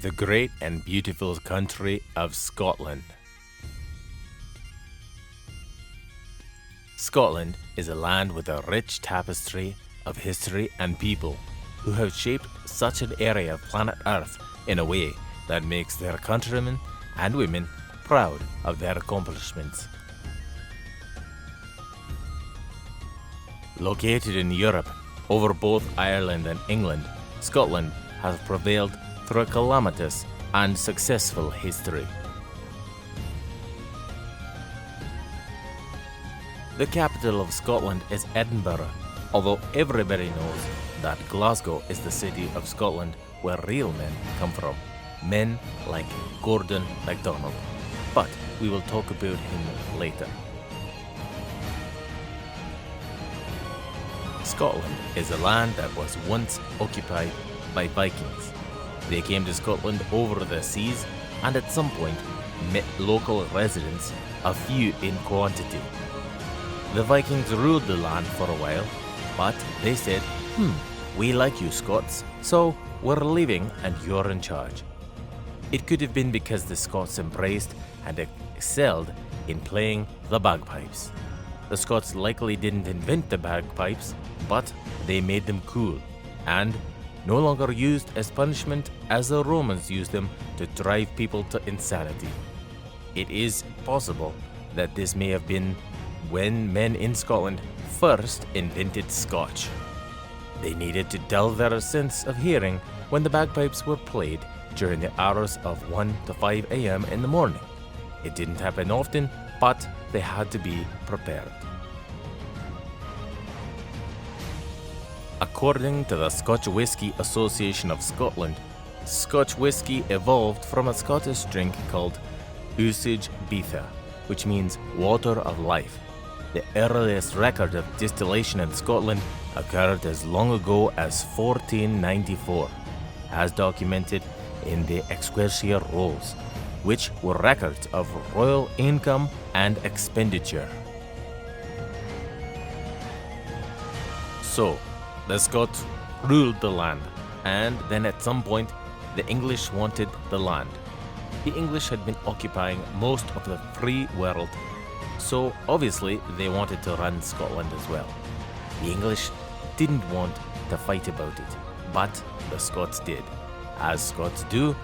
The great and beautiful country of Scotland. Scotland is a land with a rich tapestry of history and people who have shaped such an area of planet Earth in a way that makes their countrymen and women proud of their accomplishments. Located in Europe, over both Ireland and England, Scotland has prevailed through a calamitous and successful history. The capital of Scotland is Edinburgh, although everybody knows that Glasgow is the city of Scotland where real men come from, men like Gordon MacDonald. But we will talk about him later. Scotland is a land that was once occupied by Vikings. They came to Scotland over the seas and at some point met local residents, a few in quantity. The Vikings ruled the land for a while, but they said, we like you Scots, so we're leaving and you're in charge. It could have been because the Scots embraced and excelled in playing the bagpipes. The Scots likely didn't invent the bagpipes, but they made them cool and no longer used as punishment as the Romans used them to drive people to insanity. It is possible that this may have been when men in Scotland first invented Scotch. They needed to dull their sense of hearing when the bagpipes were played during the hours of 1 to 5 a.m. in the morning. It didn't happen often, but they had to be prepared. According to the Scotch Whisky Association of Scotland, Scotch whisky evolved from a Scottish drink called Usage Beatha, which means water of life. The earliest record of distillation in Scotland occurred as long ago as 1494, as documented in the Excelsior Rolls, which were records of royal income and expenditure. So, the Scots ruled the land, and then at some point, the English wanted the land. The English had been occupying most of the free world, so obviously they wanted to run Scotland as well. The English didn't want to fight about it, but the Scots did. As Scots do,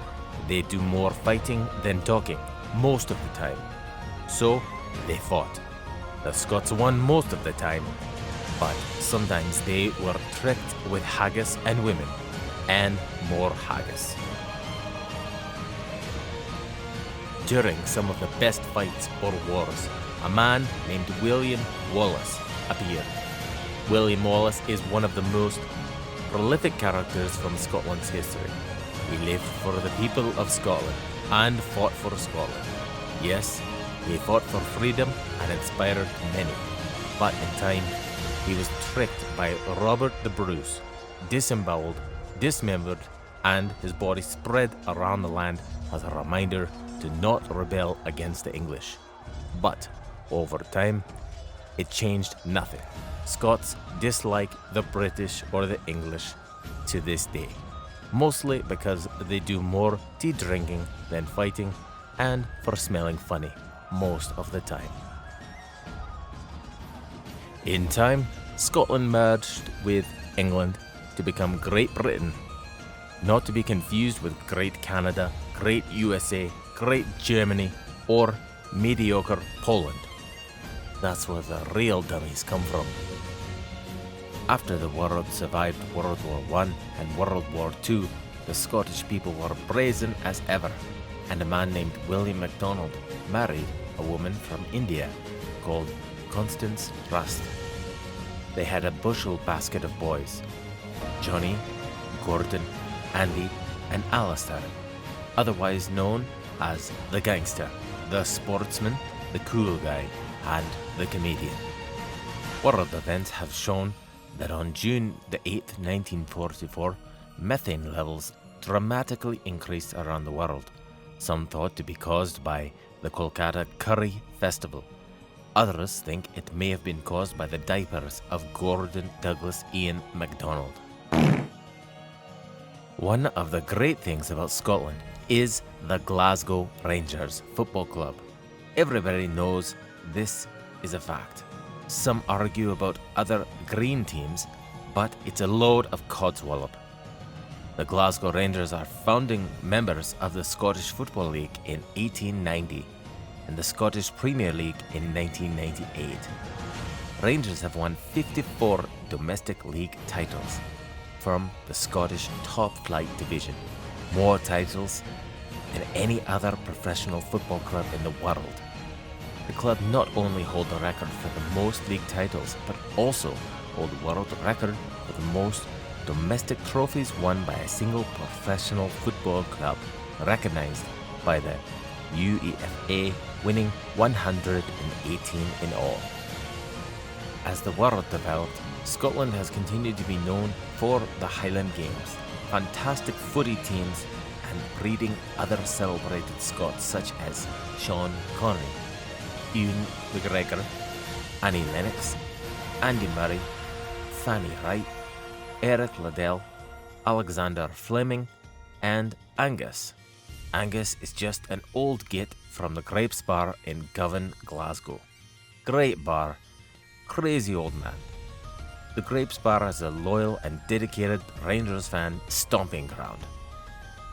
they do more fighting than talking most of the time. So they fought. The Scots won most of the time, but sometimes they were tricked with haggis and women, and more haggis. During some of the best fights or wars, a man named William Wallace appeared. William Wallace is one of the most prolific characters from Scotland's history. He lived for the people of Scotland and fought for Scotland. Yes, he fought for freedom and inspired many, but in time, he was tricked by Robert the Bruce, disemboweled, dismembered, and his body spread around the land as a reminder to not rebel against the English. But over time, it changed nothing. Scots dislike the British or the English to this day, mostly because they do more tea drinking than fighting and for smelling funny most of the time. In time, Scotland merged with England to become Great Britain, not to be confused with Great Canada, Great USA, Great Germany, or mediocre Poland. That's where the real dummies come from. After the world survived World War I and World War II, the Scottish people were brazen as ever, and a man named William MacDonald married a woman from India called Constance Rust. They had a bushel basket of boys: Johnny, Gordon, Andy, and Alistair, otherwise known as the gangster, the sportsman, the cool guy, and the comedian. World events have shown that on June the 8th, 1944, methane levels dramatically increased around the world, some thought to be caused by the Kolkata Curry Festival. Others think it may have been caused by the diapers of Gordon Douglas Ian MacDonald. One of the great things about Scotland is the Glasgow Rangers Football Club. Everybody knows this is a fact. Some argue about other green teams, but it's a load of codswallop. The Glasgow Rangers are founding members of the Scottish Football League in 1890 and the Scottish Premier League in 1998. Rangers have won 54 domestic league titles from the Scottish top flight division, more titles than any other professional football club in the world. The club not only hold the record for the most league titles, but also hold the world record for the most domestic trophies won by a single professional football club, recognized by the UEFA, winning 118 in all. As the world developed, Scotland has continued to be known for the Highland Games, fantastic footy teams, and breeding other celebrated Scots such as Sean Connery, Ewan McGregor, Annie Lennox, Andy Murray, Fanny Wright, Eric Liddell, Alexander Fleming, and Angus. Angus is just an old git from the Grapes Bar in Govan, Glasgow. Great bar, crazy old man. The Grapes Bar is a loyal and dedicated Rangers fan stomping ground.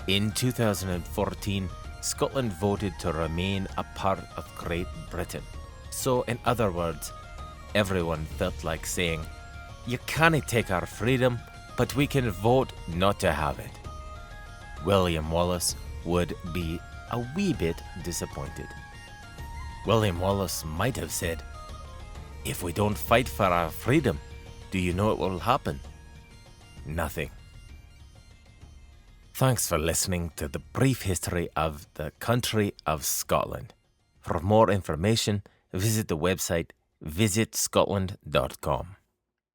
In 2014, Scotland voted to remain a part of Great Britain. So, in other words, everyone felt like saying, "You can't take our freedom, but we can vote not to have it." William Wallace would be a wee bit disappointed. William Wallace might have said, "If we don't fight for our freedom, do you know what will happen? Nothing." Thanks for listening to the brief history of the country of Scotland. For more information, visit the website visitscotland.com.